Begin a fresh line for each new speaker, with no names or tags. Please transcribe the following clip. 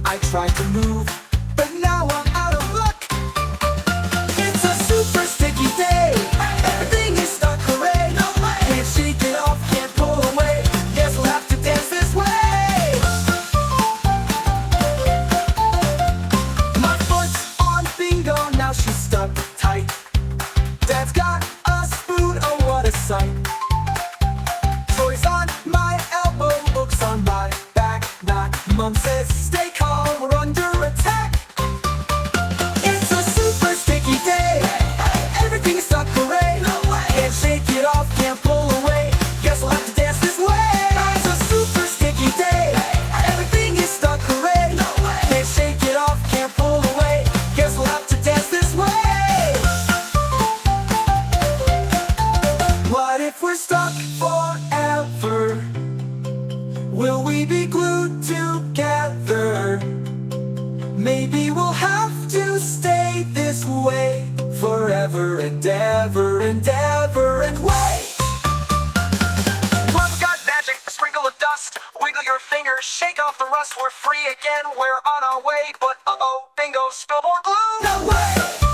I tried to move, but now I'm out of luck. It's a super sticky day. Everything is stuck, hooray. Can't shake it off, can't pull away. Guess we'll have to dance this way. My foot's on bingo, now she's stuck tight. Dad's got a spoon, oh what a sight. Toys on my elbow, books on my back. Not Mom says stay calm, we're under attack. It's a super sticky day. Everything's stuck, hooray. Can't shake it off, can't pull away. Guess we'll have to dance this way. It's a super sticky day. Everything is stuck, hooray. Can't shake it off, can't pull away. Guess we'll have to dance this way. What if we're stuck forever? Will we be glued together? Maybe we'll have to stay this way forever and ever and ever and wait. Love got magic, a sprinkle of dust. Wiggle your fingers, shake off the rust. We're free again, we're on our way. But uh-oh, bingo, spill more glue. No way!